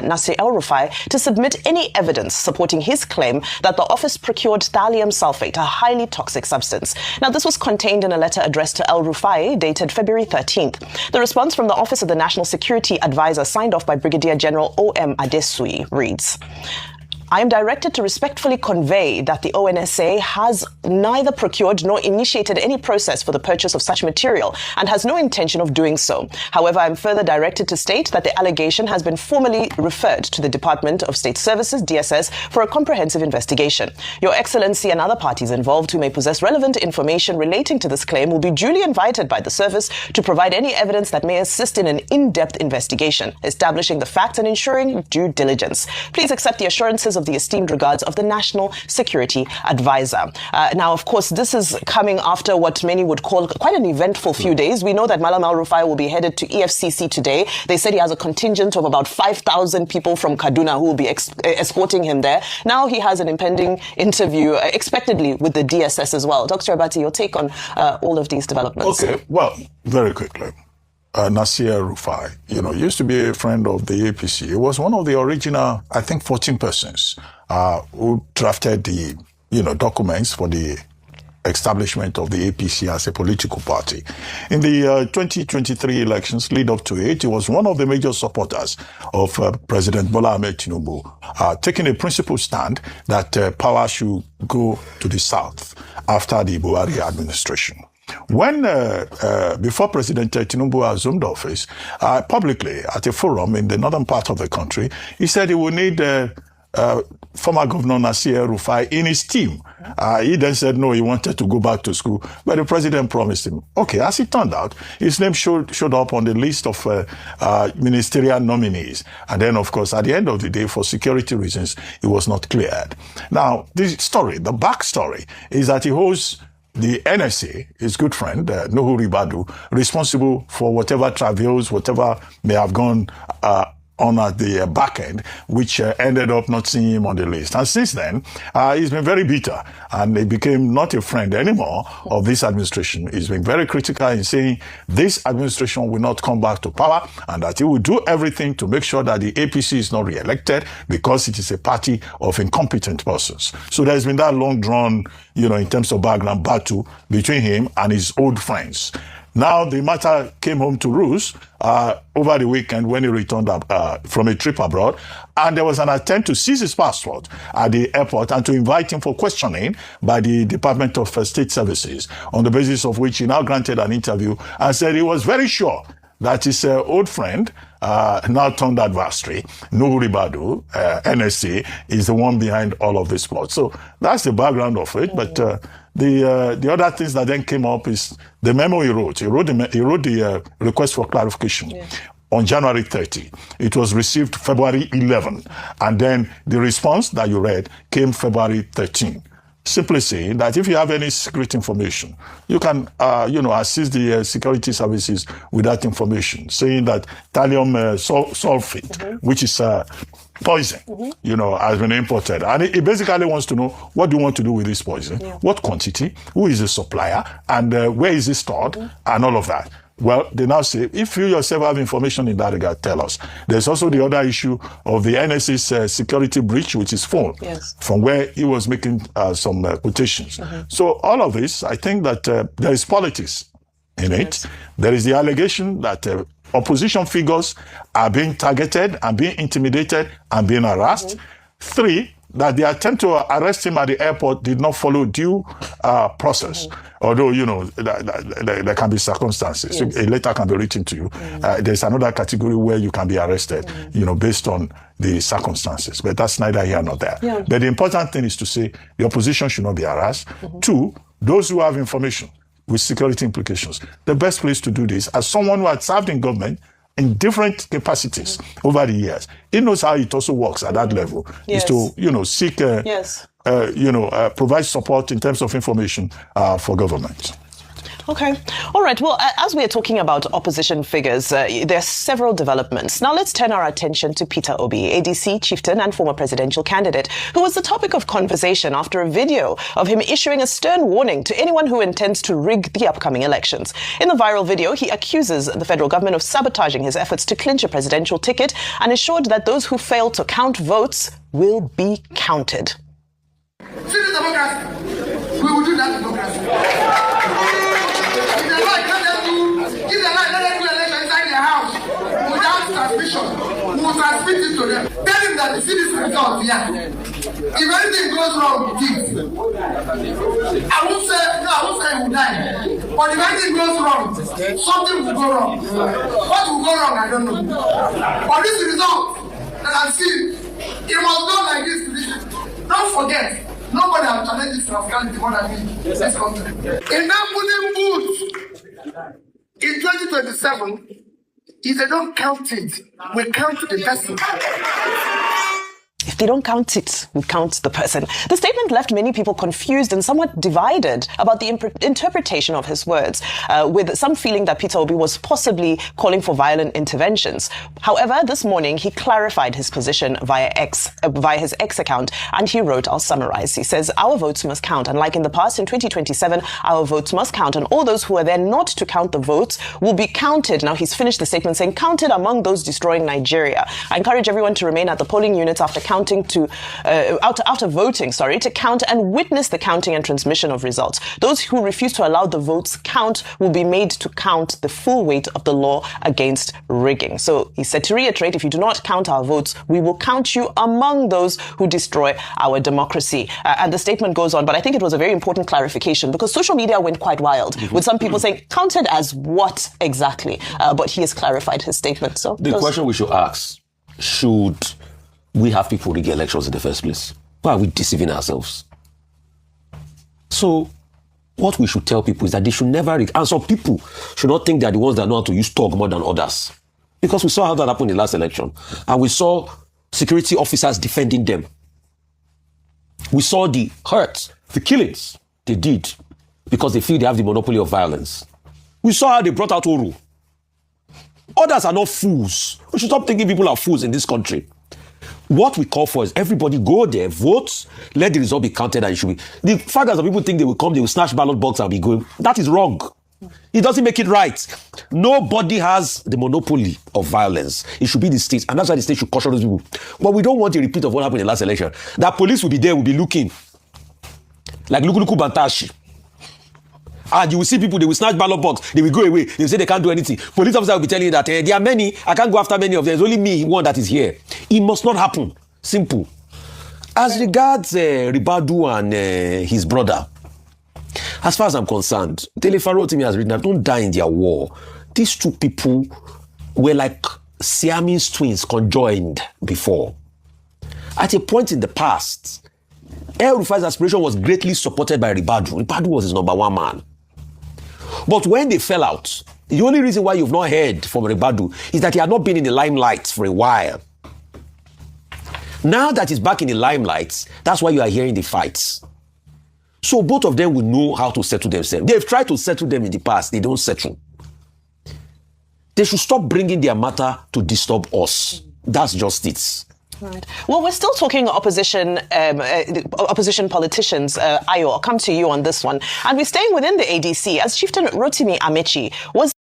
Nasir El-Rufai to submit any evidence supporting his claim that the office procured thallium sulfate, a highly toxic substance. Now, this was contained in a letter addressed to El-Rufai dated February 13th. The response from the Office of the National Security Advisor, signed off by Brigadier General O.M. Adesui, reads, I am directed to respectfully convey that the ONSA has neither procured nor initiated any process for the purchase of such material and has no intention of doing so. However, I am further directed to state that the allegation has been formally referred to the Department of State Services, DSS, for a comprehensive investigation. Your Excellency and other parties involved who may possess relevant information relating to this claim will be duly invited by the service to provide any evidence that may assist in an in-depth investigation, establishing the facts and ensuring due diligence. Please accept the assurances of the esteemed regards of the National Security Advisor. Now, of course, this is coming after what many would call quite an eventful few days. We know that Malam El-Rufai will be headed to Efcc today. They said he has a contingent of about 5,000 people from Kaduna who will be escorting him there. Now he has an impending interview, expectedly, with the DSS as well. Dr. Abati, your take on all of these developments? Okay, well, very quickly. Nasir El-Rufai, used to be a friend of the APC. He was one of the original, I think, 14 persons who drafted the, documents for the establishment of the APC as a political party. In the 2023 elections lead up to it, he was one of the major supporters of President Bola Ahmed Tinubu, taking a principled stand that power should go to the south after the Buhari administration. When, before President Tinubu assumed office, publicly at a forum in the northern part of the country, he said he would need former Governor Nasir El-Rufai in his team. He then said no, he wanted to go back to school, but the president promised him. Okay, as it turned out, his name showed up on the list of ministerial nominees. And then, of course, at the end of the day, for security reasons, he was not cleared. Now, this story, the backstory, is that he holds the NSA, his good friend, Nuhu Ribadu, responsible for whatever travails, whatever may have gone on at the back end, which ended up not seeing him on the list. And since then, he's been very bitter, and he became not a friend anymore of this administration. He's been very critical in saying this administration will not come back to power, and that he will do everything to make sure that the APC is not re-elected because it is a party of incompetent persons. So there's been that long drawn, in terms of background battle between him and his old friends. Now, the matter came home to roost over the weekend when he returned from a trip abroad, and there was an attempt to seize his passport at the airport and to invite him for questioning by the Department of State Services, on the basis of which he now granted an interview and said he was very sure that his old friend, now turned adversary, Nuhu Ribadu, NSA, is the one behind all of this plot. So that's the background of it. But the other things that then came up is the memo he wrote. He wrote the request for clarification on January 30. It was received February 11. And then the response that you read came February 13. Simply saying that if you have any secret information, you can, assist the security services with that information, saying that thallium sulfate, which is poison, has been imported. And it basically wants to know, what do you want to do with this poison? What quantity? Who is the supplier? And where is it stored? And all of that. Well, they now say, if you yourself have information in that regard, tell us. There's also the other issue of the NSA's security breach, which is phone, from where he was making some quotations. So all of this, I think that there is politics in it. There is the allegation that opposition figures are being targeted and being intimidated and being harassed. 3, that the attempt to arrest him at the airport did not follow due process. Although, there can be circumstances. A letter can be written to you. There's another category where you can be arrested, based on the circumstances. But that's neither here nor there. But the important thing is to say the opposition should not be harassed. 2, those who have information with security implications, the best place to do this, as someone who had served in government in different capacities over the years, he knows how it also works at that level, is to, seek, provide support in terms of information for government. Okay. All right. Well, as we are talking about opposition figures, there are several developments. Now, let's turn our attention to Peter Obi, ADC chieftain and former presidential candidate, who was the topic of conversation after a video of him issuing a stern warning to anyone who intends to rig the upcoming elections. In the viral video, he accuses the federal government of sabotaging his efforts to clinch a presidential ticket and assured that those who fail to count votes will be counted. See the democracy. We will do that democracy. We will transmit it to them. Tell him that the this result here. If anything goes wrong with it, I won't say he will die. But if anything goes wrong, something will go wrong. What will go wrong, I don't know. But this result that I've seen, it was done like this. Don't forget, nobody has challenged this transparency more than me. Let's come to it. In that polling booth in 2027, if they don't count it, we count the person. If they don't count it, we count the person. The statement left many people confused and somewhat divided about the interpretation of his words, with some feeling that Peter Obi was possibly calling for violent interventions. However, this morning, he clarified his position via his X account, and he wrote, I'll summarize. He says, our votes must count. Unlike in the past, in 2027, our votes must count, and all those who are there not to count the votes will be counted. Now, he's finished the statement saying, counted among those destroying Nigeria. I encourage everyone to remain at the polling units after voting, to count and witness the counting and transmission of results. Those who refuse to allow the votes count will be made to count the full weight of the law against rigging. So he said, to reiterate, if you do not count our votes, we will count you among those who destroy our democracy. And the statement goes on, but I think it was a very important clarification because social media went quite wild with some people saying, counted as what exactly? But he has clarified his statement. So the question we should ask, should we have people rig elections in the first place? Why are we deceiving ourselves? So, what we should tell people is that they should never rig. And some people should not think they're the ones that know how to use talk more than others. Because we saw how that happened in the last election. And we saw security officers defending them. We saw the hurt, the killings they did because they feel they have the monopoly of violence. We saw how they brought out Oru. Others are not fools. We should stop thinking people are fools in this country. What we call for is everybody go there, vote, let the result be counted, and it should be. The fact that some people think they will come, they will snatch ballot box and be going, that is wrong. It doesn't make it right. Nobody has the monopoly of violence. It should be the state, and that's why the state should caution those people. But we don't want a repeat of what happened in the last election. That police will be there, will be looking like Lukuluku Bantashi. And you will see people, they will snatch ballot box, they will go away, they will say they can't do anything. Police officer will be telling you that there are many, I can't go after many of them, there's only me, one that is here. It must not happen. Simple. As regards Ribadu and his brother, as far as I'm concerned, Telefaro Timi has written that don't die in their war. These two people were like Siamese twins conjoined before. At a point in the past, El-Rufai's aspiration was greatly supported by Ribadu. Ribadu was his number one man. But when they fell out, the only reason why you've not heard from Ribadu is that he had not been in the limelight for a while. Now that he's back in the limelight, that's why you are hearing the fights. So both of them will know how to settle themselves. They've tried to settle them in the past. They don't settle. They should stop bringing their matter to disturb us. That's just it. Right. Well, we're still talking opposition politicians. Ayo, I'll come to you on this one. And we're staying within the ADC as Chieftain Rotimi Amechi was